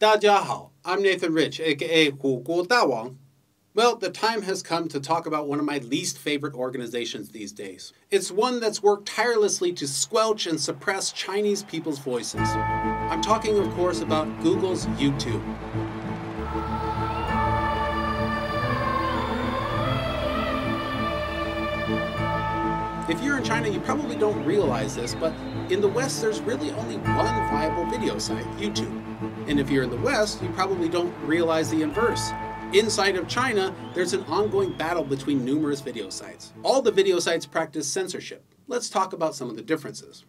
大家好, I'm Nathan Rich, aka 火锅大王. Well, the time has come to talk about one of my least favorite organizations these days. It's one that's worked tirelessly to squelch and suppress Chinese people's voices. I'm talking, of course, about Google's YouTube. If you're in China, you probably don't realize this, but in the West, there's really only one viable video site, YouTube. And if you're in the West, you probably don't realize the inverse. Inside of China, there's an ongoing battle between numerous video sites. All the video sites practice censorship. Let's talk about some of the differences.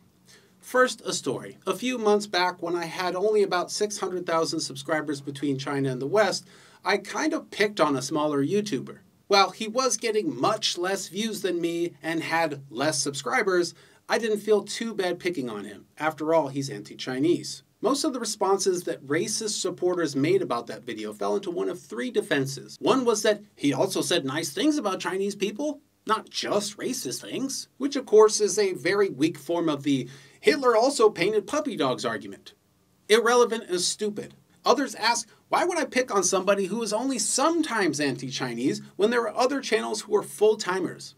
First, a story. A few months back, when I had only about 600,000 subscribers between China and the West, I kind of picked on a smaller YouTuber. While he was getting much less views than me and had less subscribers, I didn't feel too bad picking on him. After all, he's anti-Chinese. Most of the responses that racist supporters made about that video fell into one of three defenses. One was that he also said nice things about Chinese people, not just racist things, which of course is a very weak form of the Hitler also painted puppy dogs argument. Irrelevant and stupid. Others ask, why would I pick on somebody who is only sometimes anti-Chinese when there are other channels who are full-timers?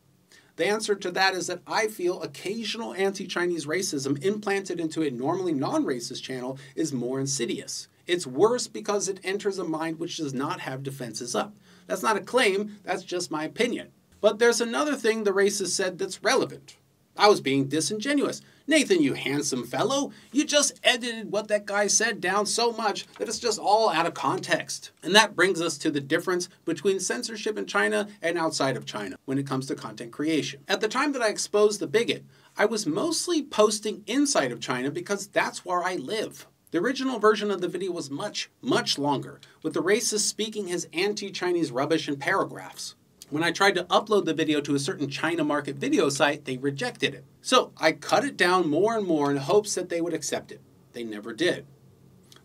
The answer to that is that I feel occasional anti-Chinese racism implanted into a normally non-racist channel is more insidious. It's worse because it enters a mind which does not have defenses up. That's not a claim, that's just my opinion. But there's another thing the racist said that's relevant. I was being disingenuous. Nathan, you handsome fellow, you just edited what that guy said down so much that it's just all out of context. And that brings us to the difference between censorship in China and outside of China when it comes to content creation. At the time that I exposed the bigot, I was mostly posting inside of China because that's where I live. The original version of the video was much, much longer, with the racist speaking his anti-Chinese rubbish in paragraphs. When I tried to upload the video to a certain China market video site, they rejected it. So I cut it down more and more in hopes that they would accept it. They never did.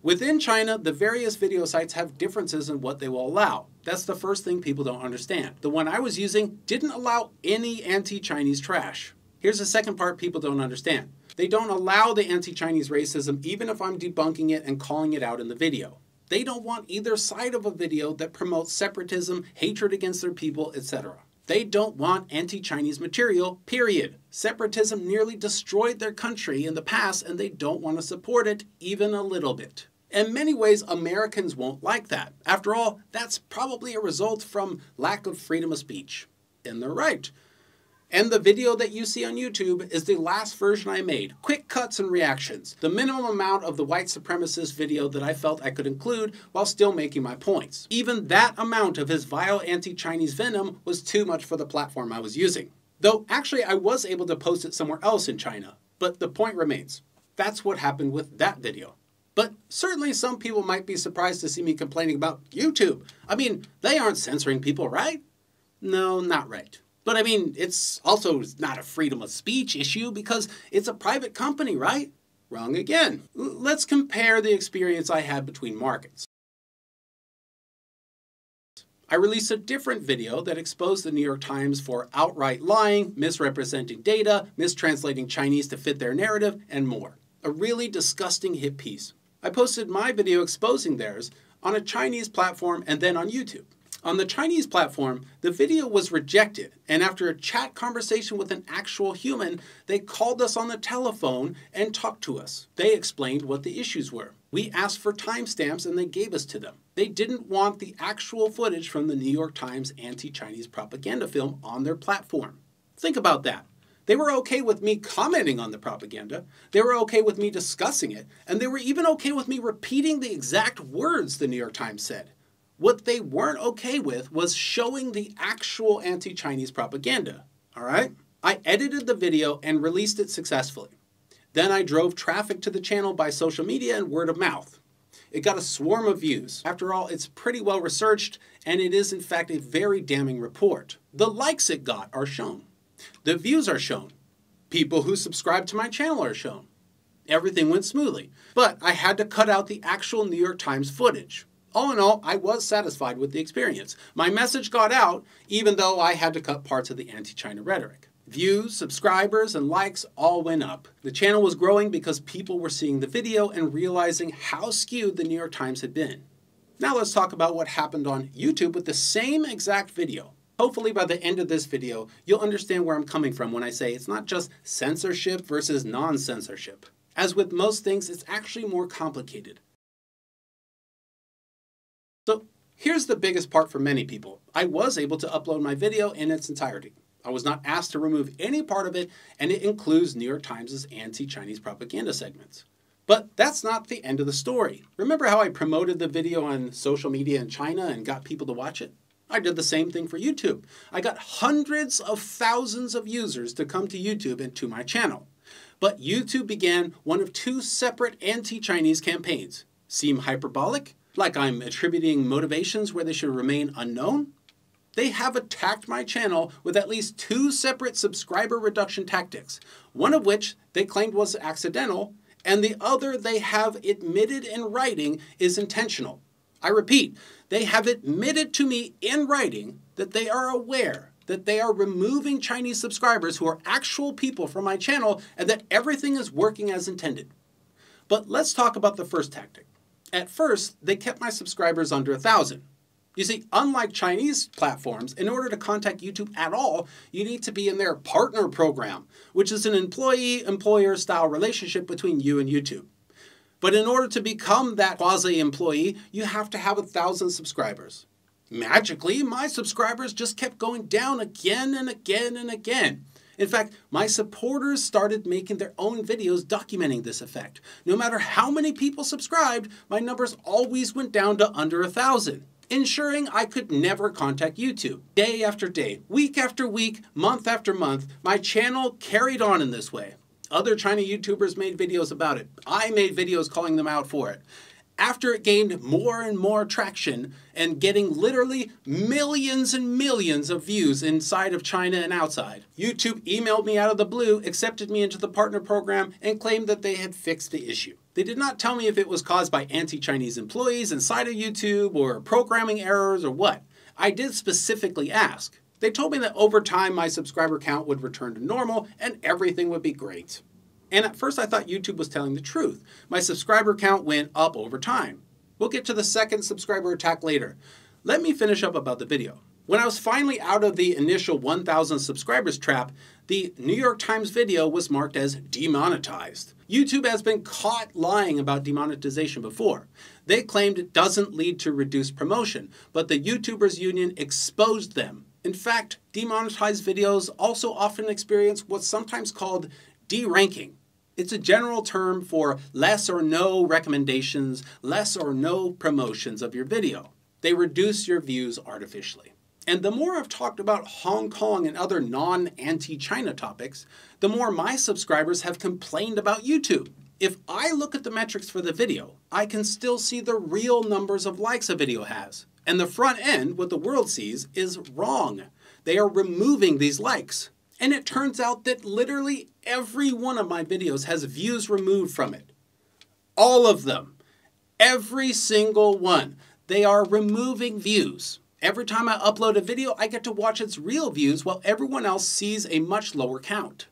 Within China, the various video sites have differences in what they will allow. That's the first thing people don't understand. The one I was using didn't allow any anti-Chinese trash. Here's the second part people don't understand. They don't allow the anti-Chinese racism even if I'm debunking it and calling it out in the video. They don't want either side of a video that promotes separatism, hatred against their people, etc. They don't want anti-Chinese material, period. Separatism nearly destroyed their country in the past and they don't want to support it even a little bit. In many ways, Americans won't like that. After all, that's probably a result from lack of freedom of speech. And they're right. And the video that you see on YouTube is the last version I made. Quick cuts and reactions. The minimum amount of the white supremacist video that I felt I could include while still making my points. Even that amount of his vile anti-Chinese venom was too much for the platform I was using. Though actually I was able to post it somewhere else in China. But the point remains. That's what happened with that video. But certainly some people might be surprised to see me complaining about YouTube. I mean, they aren't censoring people, right? No, not right. But I mean, it's also not a freedom of speech issue because it's a private company, right? Wrong again. Let's compare the experience I had between markets. I released a different video that exposed the New York Times for outright lying, misrepresenting data, mistranslating Chinese to fit their narrative, and more. A really disgusting hit piece. I posted my video exposing theirs on a Chinese platform and then on YouTube. On the Chinese platform, the video was rejected, and after a chat conversation with an actual human, they called us on the telephone and talked to us. They explained what the issues were. We asked for timestamps and they gave us to them. They didn't want the actual footage from the New York Times anti-Chinese propaganda film on their platform. Think about that. They were okay with me commenting on the propaganda, they were okay with me discussing it, and they were even okay with me repeating the exact words the New York Times said. What they weren't okay with was showing the actual anti-Chinese propaganda, all right? I edited the video and released it successfully. Then I drove traffic to the channel by social media and word of mouth. It got a swarm of views. After all, it's pretty well researched, and it is in fact a very damning report. The likes it got are shown. The views are shown. People who subscribe to my channel are shown. Everything went smoothly, but I had to cut out the actual New York Times footage. All in all, I was satisfied with the experience. My message got out, even though I had to cut parts of the anti-China rhetoric. Views, subscribers, and likes all went up. The channel was growing because people were seeing the video and realizing how skewed the New York Times had been. Now let's talk about what happened on YouTube with the same exact video. Hopefully by the end of this video, you'll understand where I'm coming from when I say it's not just censorship versus non-censorship. As with most things, it's actually more complicated. So here's the biggest part for many people. I was able to upload my video in its entirety. I was not asked to remove any part of it, and it includes New York Times' anti-Chinese propaganda segments. But that's not the end of the story. Remember how I promoted the video on social media in China and got people to watch it? I did the same thing for YouTube. I got hundreds of thousands of users to come to YouTube and to my channel. But YouTube began one of two separate anti-Chinese campaigns. Seem hyperbolic? Like I'm attributing motivations where they should remain unknown? They have attacked my channel with at least two separate subscriber reduction tactics, one of which they claimed was accidental, and the other they have admitted in writing is intentional. I repeat, they have admitted to me in writing that they are aware that they are removing Chinese subscribers who are actual people from my channel and that everything is working as intended. But let's talk about the first tactic. At first, they kept my subscribers under 1,000. You see, unlike Chinese platforms, in order to contact YouTube at all, you need to be in their partner program, which is an employee-employer style relationship between you and YouTube. But in order to become that quasi-employee, you have to have 1,000 subscribers. Magically, my subscribers just kept going down again and again and again. In fact, my supporters started making their own videos documenting this effect. No matter how many people subscribed, my numbers always went down to under 1,000. Ensuring I could never contact YouTube. Day after day, week after week, month after month, my channel carried on in this way. Other China YouTubers made videos about it. I made videos calling them out for it. After it gained more and more traction and getting literally millions and millions of views inside of China and outside, YouTube emailed me out of the blue, accepted me into the partner program, and claimed that they had fixed the issue. They did not tell me if it was caused by anti-Chinese employees inside of YouTube or programming errors or what. I did specifically ask. They told me that over time my subscriber count would return to normal and everything would be great. And at first I thought YouTube was telling the truth. My subscriber count went up over time. We'll get to the second subscriber attack later. Let me finish up about the video. When I was finally out of the initial 1,000 subscribers trap, the New York Times video was marked as demonetized. YouTube has been caught lying about demonetization before. They claimed it doesn't lead to reduced promotion, but the YouTubers Union exposed them. In fact, demonetized videos also often experience what's sometimes called deranking. It's a general term for less or no recommendations, less or no promotions of your video. They reduce your views artificially. And the more I've talked about Hong Kong and other non-anti-China topics, the more my subscribers have complained about YouTube. If I look at the metrics for the video, I can still see the real numbers of likes a video has. And the front end, what the world sees, is wrong. They are removing these likes. And it turns out that literally every one of my videos has views removed from it. All of them. Every single one. They are removing views. Every time I upload a video, I get to watch its real views while everyone else sees a much lower count.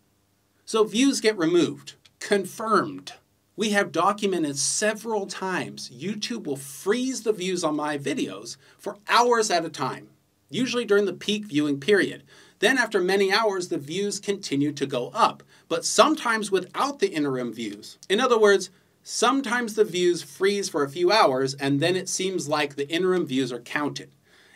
So views get removed. Confirmed. We have documented several times YouTube will freeze the views on my videos for hours at a time, usually during the peak viewing period. Then after many hours, the views continue to go up, but sometimes without the interim views. In other words, sometimes the views freeze for a few hours and then it seems like the interim views are counted.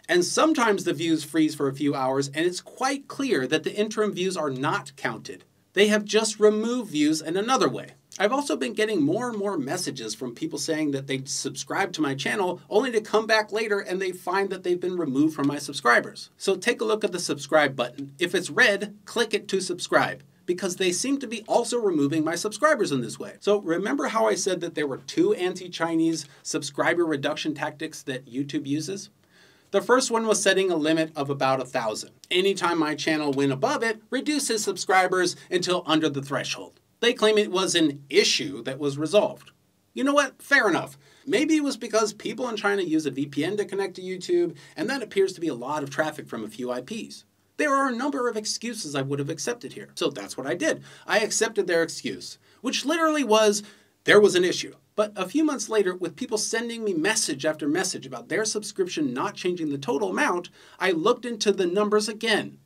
And sometimes the views freeze for a few hours and it's quite clear that the interim views are not counted. They have just removed views in another way. I've also been getting more and more messages from people saying that they subscribe to my channel only to come back later and they find that they've been removed from my subscribers. So take a look at the subscribe button. If it's red, click it to subscribe, because they seem to be also removing my subscribers in this way. So remember how I said that there were two anti-Chinese subscriber reduction tactics that YouTube uses? The first one was setting a limit of about 1,000. Anytime my channel went above it, reduces subscribers until under the threshold. They claim it was an issue that was resolved. You know what? Fair enough. Maybe it was because people in China use a VPN to connect to YouTube, and that appears to be a lot of traffic from a few IPs. There are a number of excuses I would have accepted here. So that's what I did. I accepted their excuse, which literally was, there was an issue. But a few months later, with people sending me message after message about their subscription not changing the total amount, I looked into the numbers again.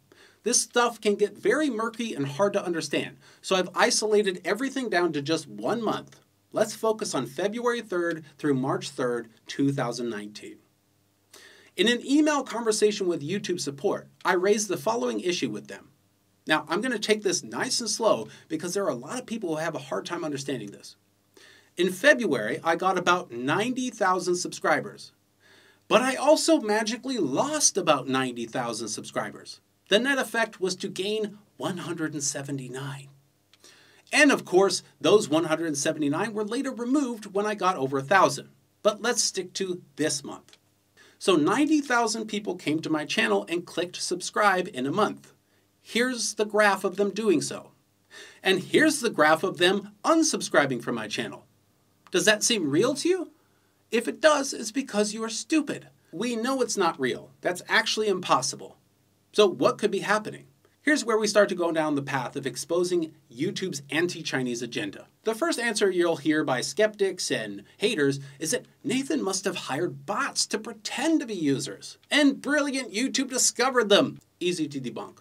This stuff can get very murky and hard to understand, so I've isolated everything down to just 1 month. Let's focus on February 3rd through March 3rd, 2019. In an email conversation with YouTube support, I raised the following issue with them. Now, I'm going to take this nice and slow because there are a lot of people who have a hard time understanding this. In February, I got about 90,000 subscribers, but I also magically lost about 90,000 subscribers. The net effect was to gain 179. And of course, those 179 were later removed when I got over 1,000. But let's stick to this month. So 90,000 people came to my channel and clicked subscribe in a month. Here's the graph of them doing so. And here's the graph of them unsubscribing from my channel. Does that seem real to you? If it does, it's because you are stupid. We know it's not real. That's actually impossible. So what could be happening? Here's where we start to go down the path of exposing YouTube's anti-Chinese agenda. The first answer you'll hear by skeptics and haters is that Nathan must have hired bots to pretend to be users. And brilliant YouTube discovered them. Easy to debunk.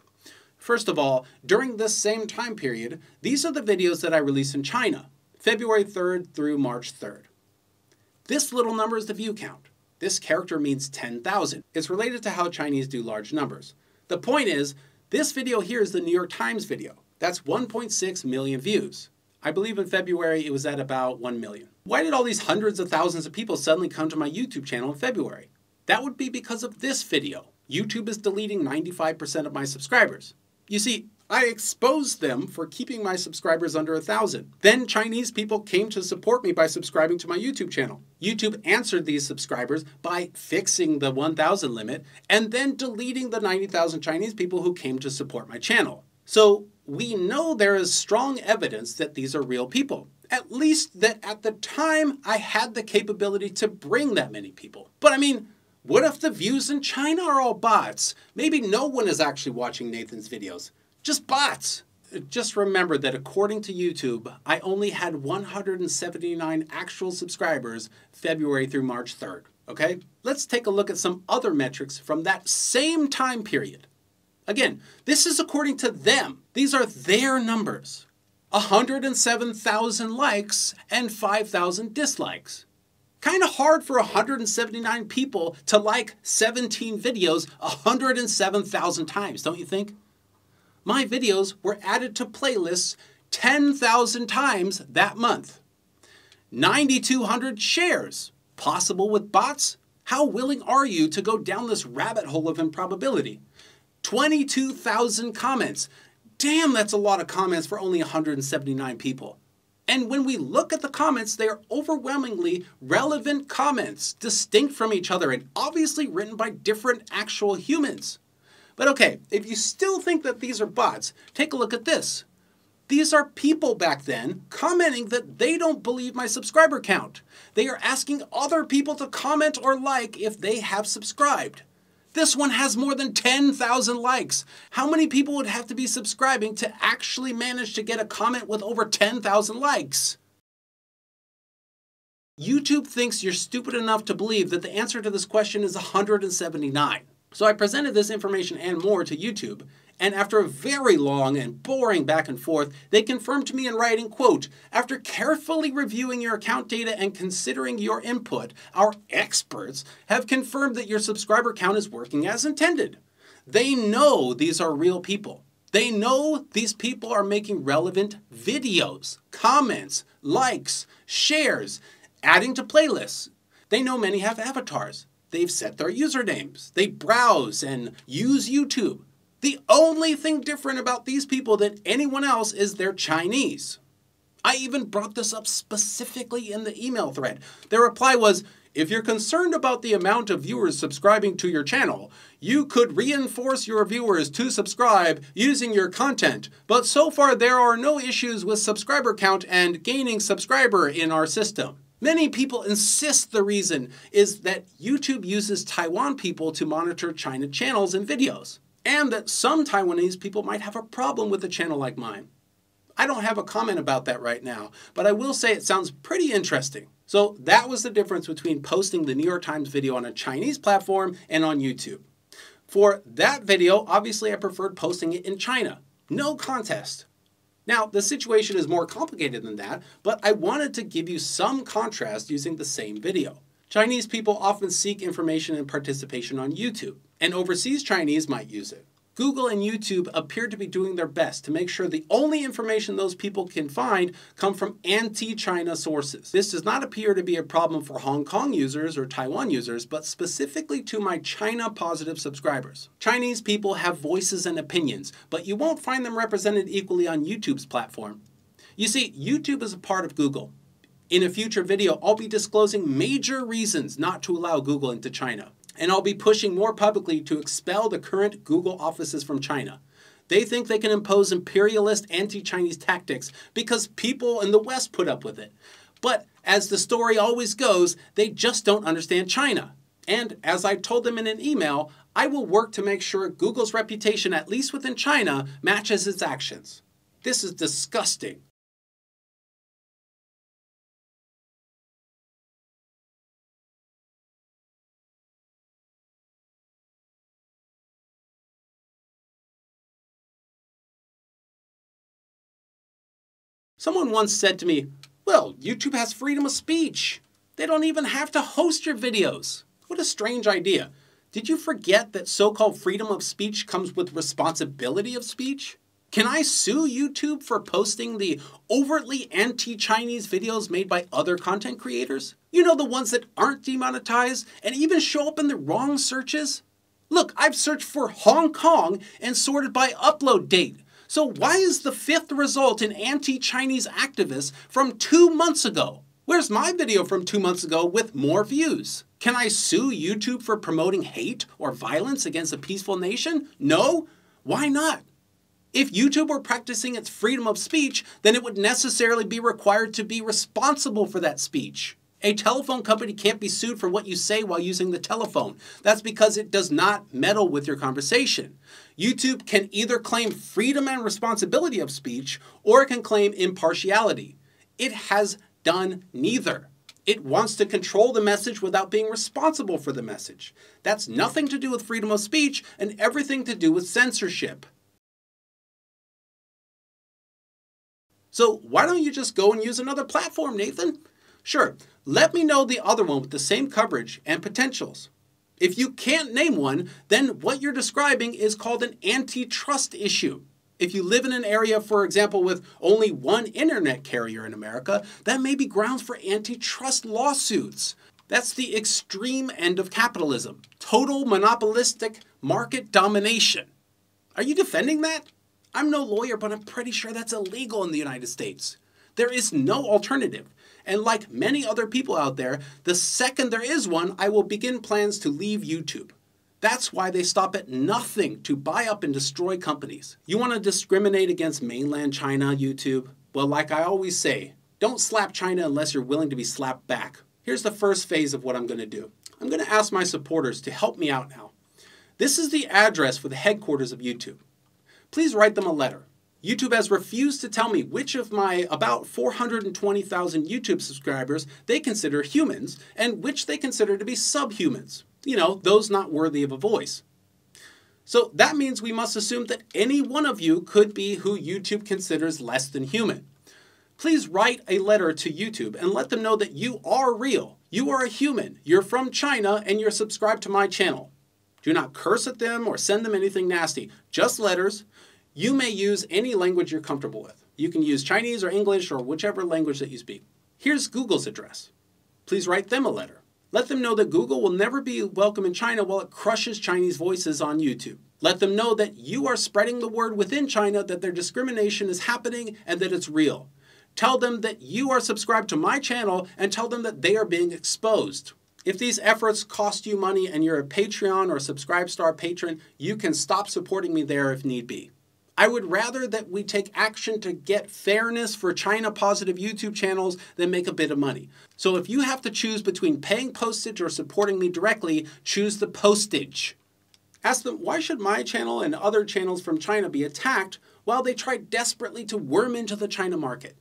First of all, during this same time period, these are the videos that I released in China, February 3rd through March 3rd. This little number is the view count. This character means 10,000. It's related to how Chinese do large numbers. The point is, this video here is the New York Times video. That's 1.6 million views. I believe in February it was at about 1 million. Why did all these hundreds of thousands of people suddenly come to my YouTube channel in February? That would be because of this video. YouTube is deleting 95% of my subscribers. You see, I exposed them for keeping my subscribers under 1,000. Then Chinese people came to support me by subscribing to my YouTube channel. YouTube answered these subscribers by fixing the 1,000 limit and then deleting the 90,000 Chinese people who came to support my channel. So we know there is strong evidence that these are real people. At least that at the time I had the capability to bring that many people. But I mean, what if the views in China are all bots? Maybe no one is actually watching Nathan's videos. Just bots. Just remember that according to YouTube, I only had 179 actual subscribers February through March 3rd, okay? Let's take a look at some other metrics from that same time period. Again, this is according to them. These are their numbers. 107,000 likes and 5,000 dislikes. Kind of hard for 179 people to like 17 videos 107,000 times, don't you think? My videos were added to playlists 10,000 times that month. 9,200 shares. Possible with bots? How willing are you to go down this rabbit hole of improbability? 22,000 comments. Damn, that's a lot of comments for only 179 people. And when we look at the comments, they are overwhelmingly relevant comments, distinct from each other and obviously written by different actual humans. But okay, if you still think that these are bots, take a look at this. These are people back then commenting that they don't believe my subscriber count. They are asking other people to comment or like if they have subscribed. This one has more than 10,000 likes. How many people would have to be subscribing to actually manage to get a comment with over 10,000 likes? YouTube thinks you're stupid enough to believe that the answer to this question is 179. So I presented this information and more to YouTube, and after a very long and boring back and forth, they confirmed to me in writing, quote, "After carefully reviewing your account data and considering your input, our experts have confirmed that your subscriber count is working as intended." They know these are real people. They know these people are making relevant videos, comments, likes, shares, adding to playlists. They know many have avatars. They've set their usernames. They browse and use YouTube. The only thing different about these people than anyone else is they're Chinese. I even brought this up specifically in the email thread. Their reply was, "If you're concerned about the amount of viewers subscribing to your channel, you could reinforce your viewers to subscribe using your content. But so far there are no issues with subscriber count and gaining subscriber in our system." Many people insist the reason is that YouTube uses Taiwan people to monitor China channels and videos. and that some Taiwanese people might have a problem with a channel like mine. I don't have a comment about that right now, but I will say it sounds pretty interesting. So that was the difference between posting the New York Times video on a Chinese platform and on YouTube. For that video, obviously I preferred posting it in China. No contest. Now, the situation is more complicated than that, but I wanted to give you some contrast using the same video. Chinese people often seek information and participation on YouTube, and overseas Chinese might use it. Google and YouTube appear to be doing their best to make sure the only information those people can find come from anti-China sources. This does not appear to be a problem for Hong Kong users or Taiwan users, but specifically to my China-positive subscribers. Chinese people have voices and opinions, but you won't find them represented equally on YouTube's platform. You see, YouTube is a part of Google. In a future video, I'll be disclosing major reasons not to allow Google into China. And I'll be pushing more publicly to expel the current Google offices from China. They think they can impose imperialist anti-Chinese tactics because people in the West put up with it. But as the story always goes, they just don't understand China. And as I told them in an email, I will work to make sure Google's reputation, at least within China, matches its actions. This is disgusting. Someone once said to me, well, YouTube has freedom of speech. They don't even have to host your videos. What a strange idea. Did you forget that so-called freedom of speech comes with responsibility of speech? Can I sue YouTube for posting the overtly anti-Chinese videos made by other content creators? You know, the ones that aren't demonetized and even show up in the wrong searches? Look, I've searched for Hong Kong and sorted by upload date. So why is the fifth result an anti-Chinese activist from 2 months ago? Where's my video from 2 months ago with more views? Can I sue YouTube for promoting hate or violence against a peaceful nation? No? Why not? If YouTube were practicing its freedom of speech, then it would necessarily be required to be responsible for that speech. A telephone company can't be sued for what you say while using the telephone. That's because it does not meddle with your conversation. YouTube can either claim freedom and responsibility of speech, or it can claim impartiality. It has done neither. It wants to control the message without being responsible for the message. That's nothing to do with freedom of speech and everything to do with censorship. So why don't you just go and use another platform, Nathan? Sure, let me know the other one with the same coverage and potentials. If you can't name one, then what you're describing is called an antitrust issue. If you live in an area, for example, with only one internet carrier in America, that may be grounds for antitrust lawsuits. That's the extreme end of capitalism. Total monopolistic market domination. Are you defending that? I'm no lawyer, but I'm pretty sure that's illegal in the United States. There is no alternative. And like many other people out there, the second there is one, I will begin plans to leave YouTube. That's why they stop at nothing to buy up and destroy companies. You want to discriminate against mainland China, YouTube? Well, like I always say, don't slap China unless you're willing to be slapped back. Here's the first phase of what I'm going to do. I'm going to ask my supporters to help me out now. This is the address for the headquarters of YouTube. Please write them a letter. YouTube has refused to tell me which of my about 420,000 YouTube subscribers they consider humans and which they consider to be subhumans. You know, those not worthy of a voice. So that means we must assume that any one of you could be who YouTube considers less than human. Please write a letter to YouTube and let them know that you are real. You are a human. You're from China and you're subscribed to my channel. Do not curse at them or send them anything nasty. Just letters. You may use any language you're comfortable with. You can use Chinese or English or whichever language that you speak. Here's Google's address. Please write them a letter. Let them know that Google will never be welcome in China while it crushes Chinese voices on YouTube. Let them know that you are spreading the word within China that their discrimination is happening and that it's real. Tell them that you are subscribed to my channel and tell them that they are being exposed. If these efforts cost you money and you're a Patreon or a Subscribestar patron, you can stop supporting me there if need be. I would rather that we take action to get fairness for China-positive YouTube channels than make a bit of money. So if you have to choose between paying postage or supporting me directly, choose the postage. Ask them, why should my channel and other channels from China be attacked while they try desperately to worm into the China market?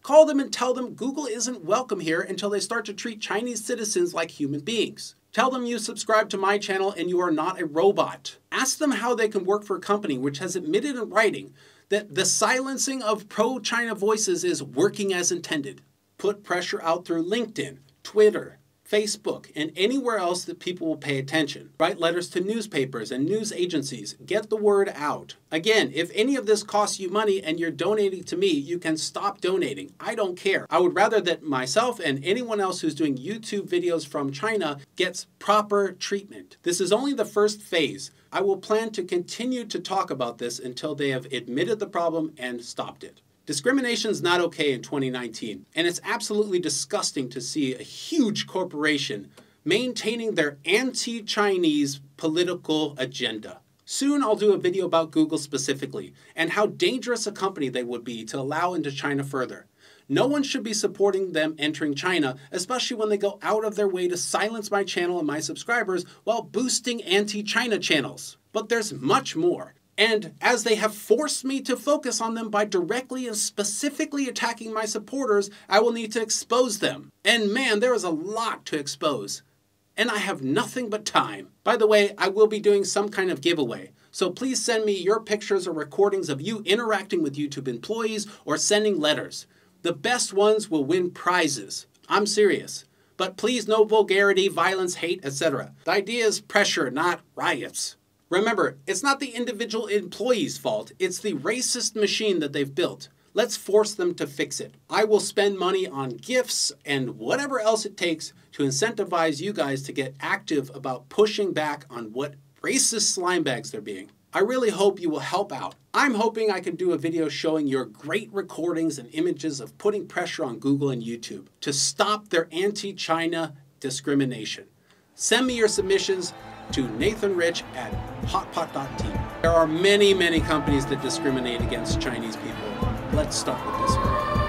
Call them and tell them Google isn't welcome here until they start to treat Chinese citizens like human beings. Tell them you subscribe to my channel and you are not a robot. Ask them how they can work for a company which has admitted in writing that the silencing of pro-China voices is working as intended. Put pressure out through LinkedIn, Twitter, Facebook, and anywhere else that people will pay attention. Write letters to newspapers and news agencies. Get the word out. Again, if any of this costs you money and you're donating to me, you can stop donating. I don't care. I would rather that myself and anyone else who's doing YouTube videos from China gets proper treatment. This is only the first phase. I will plan to continue to talk about this until they have admitted the problem and stopped it. Discrimination is not okay in 2019, and it's absolutely disgusting to see a huge corporation maintaining their anti-Chinese political agenda. Soon I'll do a video about Google specifically, and how dangerous a company they would be to allow into China further. No one should be supporting them entering China, especially when they go out of their way to silence my channel and my subscribers while boosting anti-China channels. But there's much more. And as they have forced me to focus on them by directly and specifically attacking my supporters, I will need to expose them. And man, there is a lot to expose. And I have nothing but time. By the way, I will be doing some kind of giveaway. So please send me your pictures or recordings of you interacting with YouTube employees or sending letters. The best ones will win prizes. I'm serious. But please no vulgarity, violence, hate, etc. The idea is pressure, not riots. Remember, it's not the individual employee's fault, it's the racist machine that they've built. Let's force them to fix it. I will spend money on gifts and whatever else it takes to incentivize you guys to get active about pushing back on what racist slimebags they're being. I really hope you will help out. I'm hoping I can do a video showing your great recordings and images of putting pressure on Google and YouTube to stop their anti-China discrimination. Send me your submissions to nathanrich@hotpot.tv. There are many companies that discriminate against Chinese people. Let's start with this one.